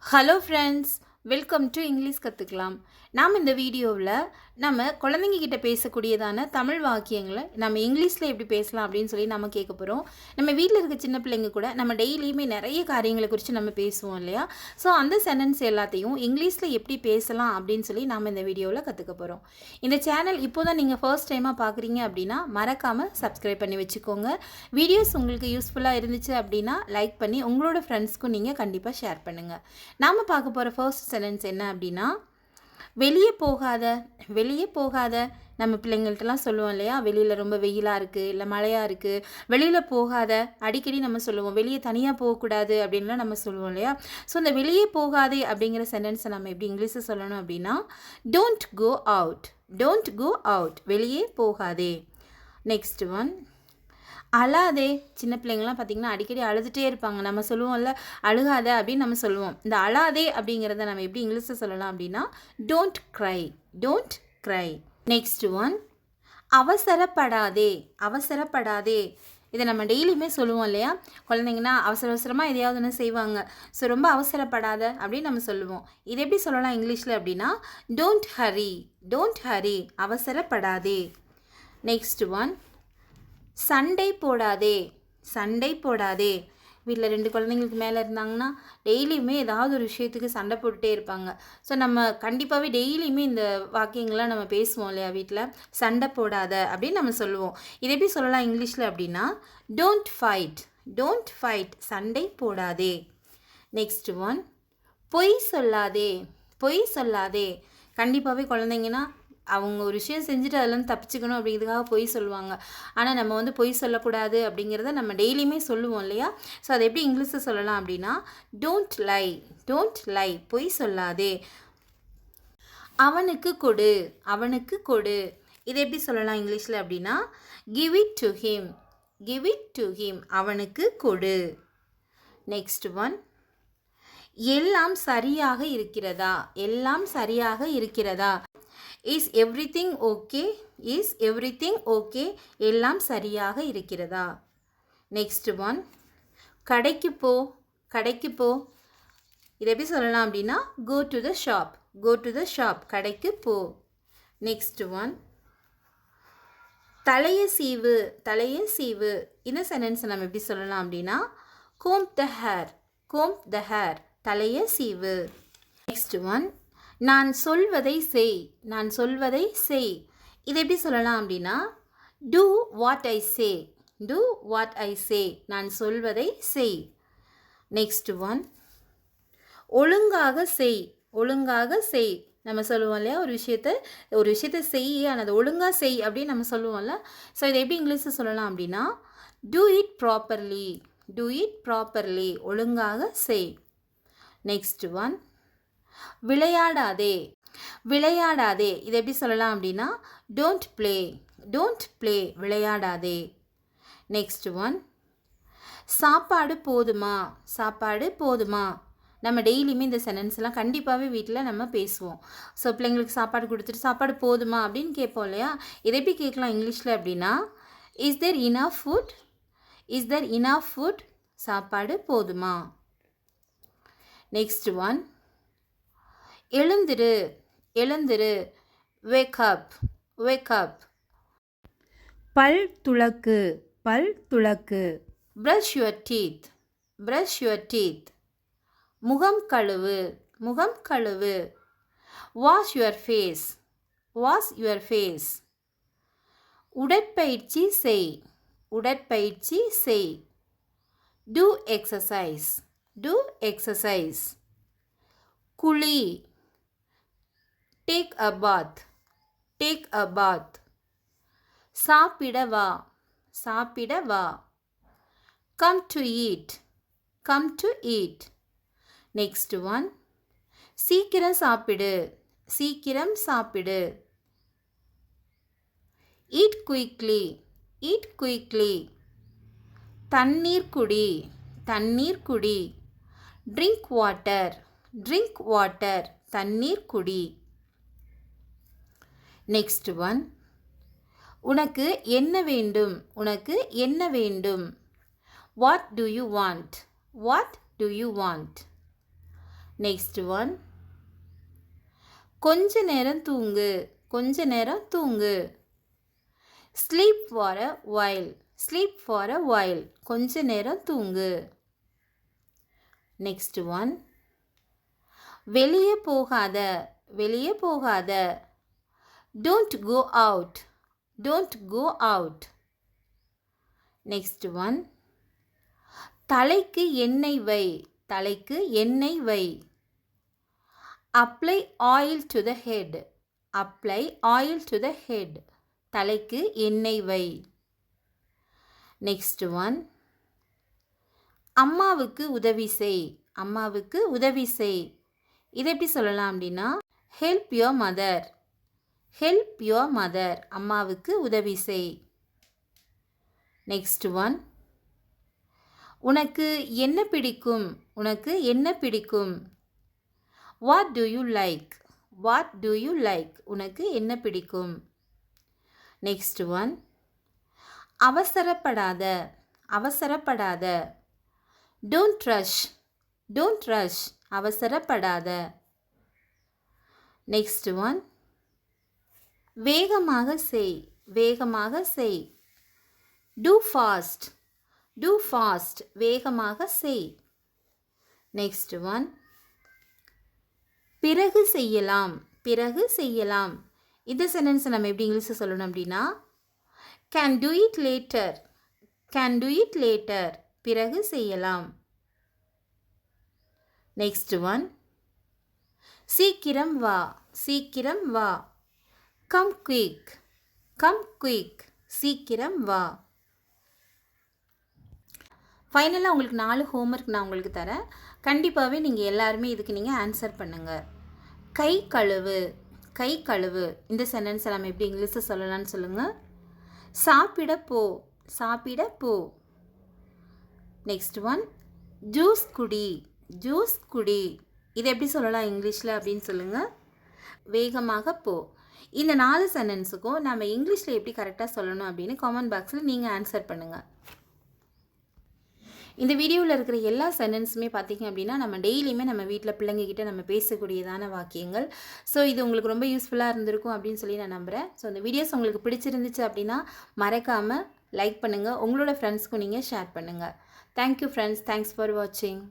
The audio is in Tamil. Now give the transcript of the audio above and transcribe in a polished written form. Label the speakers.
Speaker 1: Hello friends, welcome to English கற்றுக்கலாம். நாம் இந்த வீடியோவில் நம்ம குழந்தைங்க கிட்ட பேசக்கூடியதான தமிழ் வாக்கியங்களை நம்ம இங்கிலீஷில் எப்படி பேசலாம் அப்படின்னு சொல்லி நம்ம கேட்க போகிறோம். நம்ம வீட்டில் இருக்க சின்ன பிள்ளைங்க கூட நம்ம டெய்லியுமே நிறைய காரியங்களை குறித்து நம்ம பேசுவோம் இல்லையா? ஸோ அந்த சென்டென்ஸ் எல்லாத்தையும் இங்கிலீஷில் எப்படி பேசலாம் அப்படின்னு சொல்லி நாம் இந்த வீடியோவில் கற்றுக்க போகிறோம். இந்த சேனல் இப்போ தான் நீங்கள் ஃபர்ஸ்ட் டைமாக பார்க்குறீங்க அப்படின்னா மறக்காமல் சப்ஸ்கிரைப் பண்ணி வச்சுக்கோங்க. வீடியோஸ் உங்களுக்கு யூஸ்ஃபுல்லாக இருந்துச்சு அப்படின்னா லைக் பண்ணி உங்களோட ஃப்ரெண்ட்ஸ்க்கும் நீங்கள் கண்டிப்பாக ஷேர் பண்ணுங்கள். நாம் பார்க்க போகிற ஃபர்ஸ்ட் சென்டென்ஸ் என்ன அப்படின்னா, வெளியே போகாத வெளியே போகாத. நம்ம பிள்ளைங்கள்ட்டலாம் சொல்லுவோம் இல்லையா, வெளியில் ரொம்ப வெயிலாக இருக்குது இல்லை மழையாக இருக்குது, வெளியில் போகாத. அடிக்கடி நம்ம சொல்லுவோம் வெளியே தனியாக போகக்கூடாது அப்படின்லாம் நம்ம சொல்லுவோம் இல்லையா. ஸோ இந்த வெளியே போகாதே அப்படிங்கிற சென்டென்ஸை நம்ம எப்படி இங்கிலீஷில் சொல்லணும் அப்படின்னா, don't go out. Don't go out, வெளியே போகாதே. நெக்ஸ்ட் ஒன், அழாதே. சின்ன பிள்ளைங்கள்லாம் பார்த்திங்கன்னா அடிக்கடி அழுதுகிட்டே இருப்பாங்க. நம்ம சொல்லுவோம்ல அழுகாத அப்படின்னு நம்ம சொல்லுவோம். இந்த அழாதே அப்படிங்கிறத நம்ம எப்படி இங்கிலீஷில் சொல்லலாம் அப்படின்னா, don't cry. Don't cry. Next one, அவசரப்படாதே. அவசரப்படாதே. இதை நம்ம டெய்லியுமே சொல்லுவோம் இல்லையா. குழந்தைங்கன்னா அவசர அவசரமாக எதையாவது ஒன்று செய்வாங்க. ஸோ ரொம்ப அவசரப்படாத அப்படின்னு நம்ம சொல்லுவோம். இது எப்படி சொல்லலாம் இங்கிலீஷில் அப்படின்னா, டோன்ட் ஹரி. டோன்ட் ஹரி, அவசரப்படாதே. நெக்ஸ்ட் ஒன், சண்டை போடாதே. சண்டை போடாதே. வீட்டில் 2 குழந்தைங்களுக்கு மேலே இருந்தாங்கன்னா டெய்லியுமே ஏதாவது ஒரு விஷயத்துக்கு சண்டை போட்டுகிட்டே இருப்பாங்க. ஸோ நம்ம கண்டிப்பாகவே டெய்லியுமே இந்த வாக்கியங்கள்லாம் நம்ம பேசுவோம் இல்லையா வீட்டில். சண்டை போடாத அப்படின்னு நம்ம சொல்லுவோம். இதை எப்படி சொல்லலாம் இங்கிலீஷில் அப்படின்னா, டோன்ட் ஃபைட். டோன்ட் ஃபைட், சண்டை போடாதே. நெக்ஸ்ட் ஒன், பொய் சொல்லாதே. பொய் சொல்லாதே. கண்டிப்பாகவே குழந்தைங்கன்னா அவங்க ஒரு விஷயம் செஞ்சுட்டு அதில் தப்பிச்சுக்கணும் அப்படிங்கிறதுக்காக பொய் சொல்லுவாங்க. ஆனால் நம்ம வந்து பொய் சொல்லக்கூடாது அப்படிங்கிறத நம்ம டெய்லியுமே சொல்லுவோம் இல்லையா. ஸோ அதை எப்படி இங்கிலீஷில் சொல்லலாம் அப்படின்னா, டோன்ட் லை. டோன்ட் லை, பொய் சொல்லாதே. அவனுக்கு கொடு. அவனுக்கு கொடு. இதை எப்படி சொல்லலாம் இங்கிலீஷில் அப்படின்னா, give it to him. Give it to him, அவனுக்கு கொடு. நெக்ஸ்ட் ஒன், எல்லாம் சரியாக இருக்கிறதா. எல்லாம் சரியாக இருக்கிறதா. Is everything okay. Is everything okay, எல்லாம் சரியாக இருக்கிறதா. நெக்ஸ்ட் ஒன், கடைக்கு போ. கடைக்கு போ. இதை எப்படி சொல்லலாம் அப்படின்னா, go to the shop. Go to the shop, கடைக்கு போ. நெக்ஸ்ட் ஒன், தலையை சீவு. தலையை சீவு. இந்த சென்டென்ஸை நம்ம எப்படி சொல்லலாம் அப்படின்னா, comb the hair. Comb the hair, தலையை சீவு. நெக்ஸ்ட் ஒன், நான் சொல்வதை செய். நான் சொல்வதை செய். இதை எப்படி சொல்லலாம் அப்படின்னா, do what I say. Do what I say, நான் சொல்வதை செய். நெக்ஸ்ட் ஒன், ஒழுங்காக செய். ஒழுங்காக செய். நம்ம சொல்லுவோம் இல்லையா, ஒரு விஷயத்தை செய், ஆனால் அதை ஒழுங்காக செய் அப்படின்னு நம்ம சொல்லுவோம்ல. ஸோ இதை எப்படி இங்கிலீஷில் சொல்லலாம் அப்படின்னா, do it properly. Do it properly, ஒழுங்காக செய். நெக்ஸ்ட் ஒன், விளையாடாதே. விளையாடாதே. இதை எப்படி சொல்லலாம் அப்படின்னா, டோன்ட் ப்ளே. டோன்ட் ப்ளே, விளையாடாதே. நெக்ஸ்ட் ஒன், சாப்பாடு போதுமா. சாப்பாடு போதுமா. நம்ம டெய்லியுமே இந்த சென்டென்ஸ்லாம் கண்டிப்பாகவே வீட்டில் நம்ம பேசுவோம். ஸோ பிள்ளைங்களுக்கு சாப்பாடு கொடுத்துட்டு சாப்பாடு போதுமா அப்படின்னு கேட்போம் இல்லையா. இதை எப்படி கேட்கலாம் இங்கிலீஷில் அப்படின்னா, is there enough food. Is there enough food, சாப்பாடு போதுமா. நெக்ஸ்ட் ஒன், எழுந்திரு. எழுந்திரு, வேக் அப். Wake up. பல் துலக்கு. பல் துலக்கு. Brush your teeth. Brush your teeth. முகம் கழுவு. முகம் கழுவு. Wash your face. Wash your face. உடற்பயிற்சி செய். உடற்பயிற்சி செய். Do exercise. Do exercise. குளி. Take a bath. Take a bath. சாப்பிட வா. சாப்பிட வா. Come to eat. Come to eat. Next one, சீக்கிரம் சாப்பிடு. சீக்கிரம் சாப்பிடு. Eat quickly. Eat quickly. தண்ணீர் குடி. தண்ணீர் குடி. Drink water. ட்ரிங்க் வாட்டர், தண்ணீர் குடி. நெக்ஸ்ட் ஒன், உனக்கு என்ன வேண்டும். உனக்கு என்ன வேண்டும். What to you want. What to you want. Next one, கொஞ்ச நேரம் தூங்கு, கொஞ்ச நேரம் தூங்கு. Sleep for a while, sleep for a while, கொஞ்ச நேரம் தூங்கு. நெக்ஸ்ட் ஒன், வெளியே போகாத, வெளியே போகாத. Don't go out, don't go out. Next one, தலைக்கு எண்ணெய் வை, தலைக்கு எண்ணெய் வை. Apply oil to the head, apply oil to the head, தலைக்கு எண்ணெய் வை. நெக்ஸ்ட் ஒன், அம்மாவுக்கு உதவி செய், அம்மாவுக்கு உதவி செய். இதை எப்படி சொல்லலாம் அப்படின்னா, help your mother, help your mother, அம்மாவுக்கு உதவி செய். நெக்ஸ்ட் ஒன், உனக்கு என்ன பிடிக்கும், உனக்கு என்ன பிடிக்கும். What to you like, what to you like, உனக்கு என்ன பிடிக்கும். நெக்ஸ்ட் ஒன், அவசரப்படாத, அவசரப்படாத. டோன்ட் ரஷ், டோன்ட் ரஷ், அவசரப்படாத. நெக்ஸ்ட் ஒன், வேகமாக செய், வேகமாக செய். டூ ஃபாஸ்ட், டூ ஃபாஸ்ட், வேகமாக செய். நெக்ஸ்ட் ஒன், பிறகு செய்யலாம், பிறகு செய்யலாம். இந்த சென்டென்ஸை நம்ம எப்படி இங்கிலீஷில் சொல்லணும் அப்படின்னா, can do it later, can do it later, பிறகு செய்யலாம். நெக்ஸ்ட் ஒன், சீக்கிரம் வா, சீக்கிரம் வா. கம் குயிக், கம் குயிக், சீக்கிரம் வா. ஃபைனலாக உங்களுக்கு 4 ஹோம்ஒர்க் நான் உங்களுக்கு தரேன். கண்டிப்பாகவே நீங்கள் எல்லாருமே இதுக்கு நீங்கள் ஆன்சர் பண்ணுங்கள். கை கழுவு, கை கழுவு. இந்த சென்டென்ஸை நம்ம எப்படி இங்கிலீஷில் சொல்லலாம்னு சொல்லுங்கள். சாப்பிட போ, சாப்பிட போ. நெக்ஸ்ட் ஒன், ஜூஸ் குடி, ஜூஸ் குடி. இதை எப்படி சொல்லலாம் இங்கிலீஷில் அப்படின்னு சொல்லுங்கள். வேகமாக போ. இந்த 4 சென்டென்ஸுக்கும் நம்ம இங்கிலீஷில் எப்படி கரெக்டாக சொல்லணும் அப்படின்னு காமெண்ட் பாக்ஸில் நீங்கள் ஆன்சர் பண்ணுங்கள். இந்த வீடியோவில் இருக்கிற எல்லா சென்டென்ஸுமே பார்த்திங்க அப்படின்னா நம்ம டெய்லியுமே நம்ம வீட்டில் பிள்ளைங்கக்கிட்ட நம்ம பேசக்கூடியதான வாக்கியங்கள். ஸோ இது உங்களுக்கு ரொம்ப யூஸ்ஃபுல்லாக இருந்திருக்கும் அப்படின்னு சொல்லி நான் நம்புகிறேன். ஸோ இந்த வீடியோஸ் உங்களுக்கு பிடிச்சிருந்துச்சு அப்படின்னா மறக்காமல் லைக் பண்ணுங்கள், உங்களோட ஃப்ரெண்ட்ஸ்க்கும் நீங்கள் ஷேர் பண்ணுங்கள். தேங்க்யூ ஃப்ரெண்ட்ஸ், தேங்க்ஸ் ஃபார் வாட்சிங்.